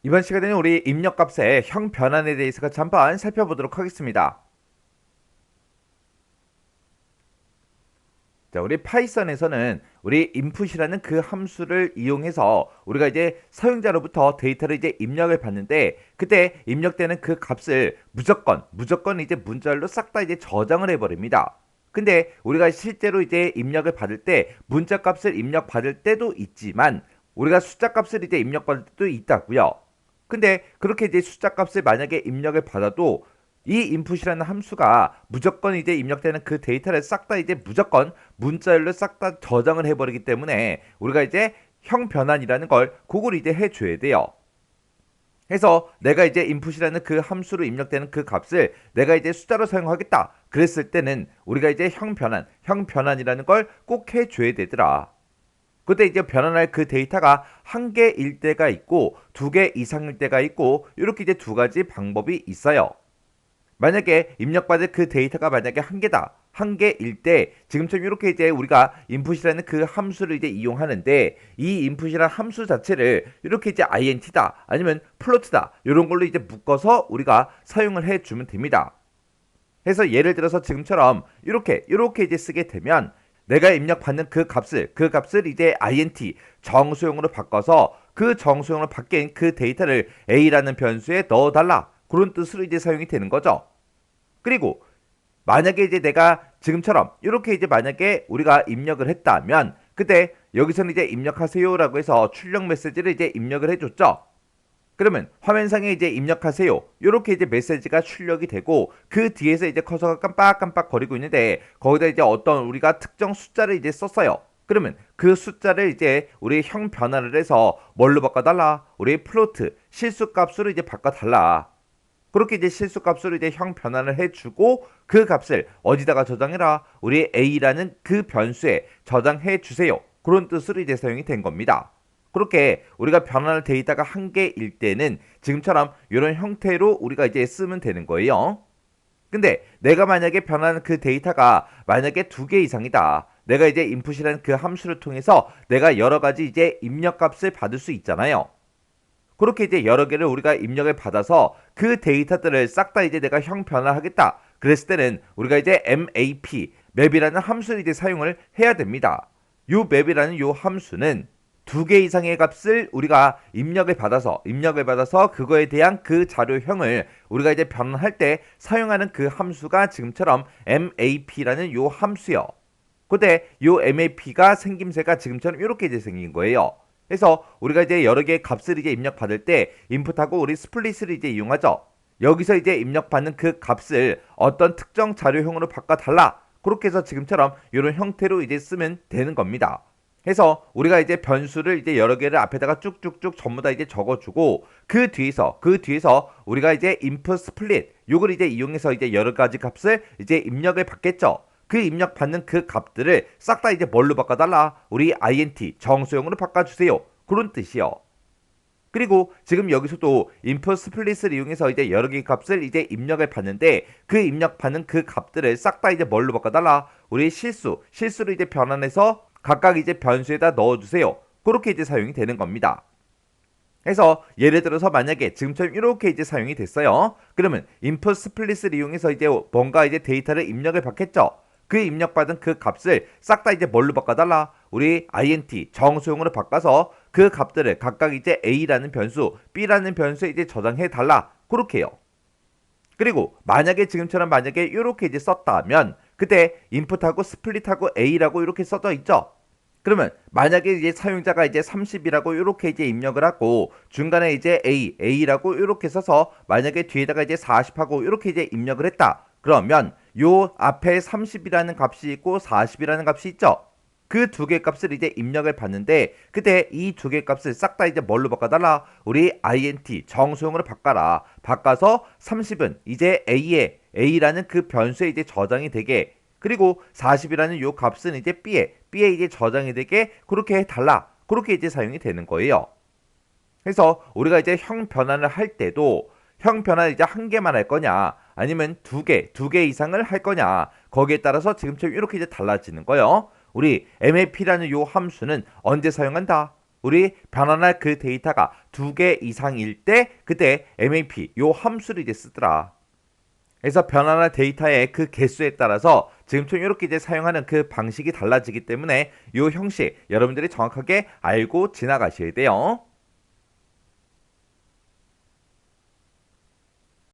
이번 시간에는 우리 입력값의 형 변환에 대해서 잠깐 살펴보도록 하겠습니다. 자, 우리 파이썬에서는 우리 input이라는 그 함수를 이용해서 우리가 이제 사용자로부터 데이터를 이제 입력을 받는데, 그때 입력되는 그 값을 무조건 이제 문자열로 싹 다 이제 저장을 해버립니다. 근데 우리가 실제로 이제 입력을 받을 때 문자 값을 입력받을 때도 있지만 우리가 숫자 값을 이제 입력받을 때도 있다고요. 근데 그렇게 이제 숫자 값을 만약에 입력을 받아도 이 input이라는 함수가 무조건 이제 입력되는 그 데이터를 싹 다 이제 무조건 문자열로 싹 다 저장을 해버리기 때문에 우리가 이제 형 변환이라는 걸 그걸 이제 해줘야 돼요. 해서 내가 이제 input이라는 그 함수로 입력되는 그 값을 내가 이제 숫자로 사용하겠다 그랬을 때는 우리가 이제 형 변환이라는 걸 꼭 해줘야 되더라. 그때 이제 변환할 그 데이터가 한 개일 때가 있고 두 개 이상일 때가 있고 이렇게 이제 두 가지 방법이 있어요. 만약에 입력받을 그 데이터가 만약에 한 개다. 한 개일 때 지금처럼 이렇게 이제 우리가 input이라는 그 함수를 이제 이용하는데 이 input이라는 함수 자체를 이렇게 이제 int다 아니면 float다 이런 걸로 이제 묶어서 우리가 사용을 해주면 됩니다. 해서 예를 들어서 지금처럼 이렇게 이제 쓰게 되면 내가 입력받는 그 값을 이제 int 정수용으로 바꿔서 그 정수용으로 바뀐 그 데이터를 a라는 변수에 넣어달라 그런 뜻으로 이제 사용이 되는 거죠. 그리고 만약에 이제 내가 지금처럼 이렇게 이제 만약에 우리가 입력을 했다면 그때 여기서는 이제 입력하세요라고 해서 출력 메시지를 이제 입력을 해줬죠. 그러면 화면상에 이제 입력하세요 이렇게 이제 메시지가 출력이 되고 그 뒤에서 이제 커서가 깜빡깜빡 거리고 있는데 거기다 이제 어떤 우리가 특정 숫자를 이제 썼어요. 그러면 그 숫자를 이제 우리 형 변화를 해서 뭘로 바꿔달라? 우리 플로트 실수값으로 이제 바꿔달라. 그렇게 이제 실수값으로 이제 형 변환을 해주고 그 값을 어디다가 저장해라? 우리 a라는 그 변수에 저장해 주세요. 그런 뜻으로 이제 사용이 된 겁니다. 그렇게 우리가 변환할 데이터가 한 개일 때는 지금처럼 이런 형태로 우리가 이제 쓰면 되는 거예요. 근데 내가 만약에 변환한 그 데이터가 만약에 두 개 이상이다. 내가 이제 input이라는 그 함수를 통해서 내가 여러 가지 이제 입력값을 받을 수 있잖아요. 그렇게 이제 여러 개를 우리가 입력을 받아서 그 데이터들을 싹 다 이제 내가 형 변화하겠다. 그랬을 때는 우리가 이제 map이라는 함수를 이제 사용을 해야 됩니다. 요 map이라는 요 함수는 두 개 이상의 값을 우리가 입력을 받아서 그거에 대한 그 자료형을 우리가 이제 변환할 때 사용하는 그 함수가 지금처럼 map라는 요 함수요. 근데 요 map가 생김새가 지금처럼 이렇게 이제 생긴 거예요. 그래서 우리가 이제 여러 개의 값을 이제 입력받을 때 인풋하고 우리 스플릿을 이제 이용하죠. 여기서 이제 입력받는 그 값을 어떤 특정 자료형으로 바꿔달라. 그렇게 해서 지금처럼 이런 형태로 이제 쓰면 되는 겁니다. 해서 우리가 이제 변수를 이제 여러 개를 앞에다가 쭉쭉쭉 전부 다 이제 적어주고 그 뒤에서 우리가 이제 input split 요걸 이제 이용해서 이제 여러 가지 값을 이제 입력을 받겠죠. 그 입력받는 그 값들을 싹 다 이제 뭘로 바꿔달라? 우리 int 정수용으로 바꿔주세요. 그런 뜻이요. 그리고 지금 여기서도 input split을 이용해서 이제 여러 개의 값을 이제 입력을 받는데 그 입력받는 그 값들을 싹 다 이제 뭘로 바꿔달라? 우리 실수로 이제 변환해서 각각 이제 변수에다 넣어주세요. 그렇게 이제 사용이 되는 겁니다. 그래서 예를 들어서 만약에 지금처럼 이렇게 이제 사용이 됐어요. 그러면 input split을 이용해서 이제 뭔가 이제 데이터를 입력을 받겠죠. 그 입력받은 그 값을 싹 다 이제 뭘로 바꿔달라? 우리 int 정수용으로 바꿔서 그 값들을 각각 이제 a라는 변수, b라는 변수에 이제 저장해 달라. 그렇게 해요. 그리고 만약에 이렇게 이제 썼다면 그때 input하고 split하고 a라고 이렇게 써져 있죠. 그러면 만약에 이제 사용자가 이제 30이라고 이렇게 이제 입력을 하고 중간에 이제 a라고 이렇게 써서 만약에 뒤에다가 이제 40하고 이렇게 이제 입력을 했다. 그러면 요 앞에 30이라는 값이 있고 40이라는 값이 있죠. 그 두 개 값을 이제 입력을 받는데 그때 이 두 개 값을 싹 다 이제 뭘로 바꿔달라? 우리 int 정수용으로 바꿔라. 바꿔서 30은 이제 a라는 그 변수에 이제 저장이 되게 그리고 40이라는 요 값은 이제 B에 이제 저장이 되게 그렇게 해달라. 그렇게 이제 사용이 되는 거예요. 그래서 우리가 이제 형 변환을 할 때도 형 변환을 이제 한 개만 할 거냐 아니면 두 개 이상을 할 거냐 거기에 따라서 지금처럼 이렇게 이제 달라지는 거예요. 우리 map라는 요 함수는 언제 사용한다? 우리 변환할 그 데이터가 2개 이상일 때 그때 MAP 요 함수를 이제 쓰더라. 그래서 변환할 데이터의 그 개수에 따라서 지금처럼 이렇게 이제 사용하는 그 방식이 달라지기 때문에 요 형식 여러분들이 정확하게 알고 지나가셔야 돼요.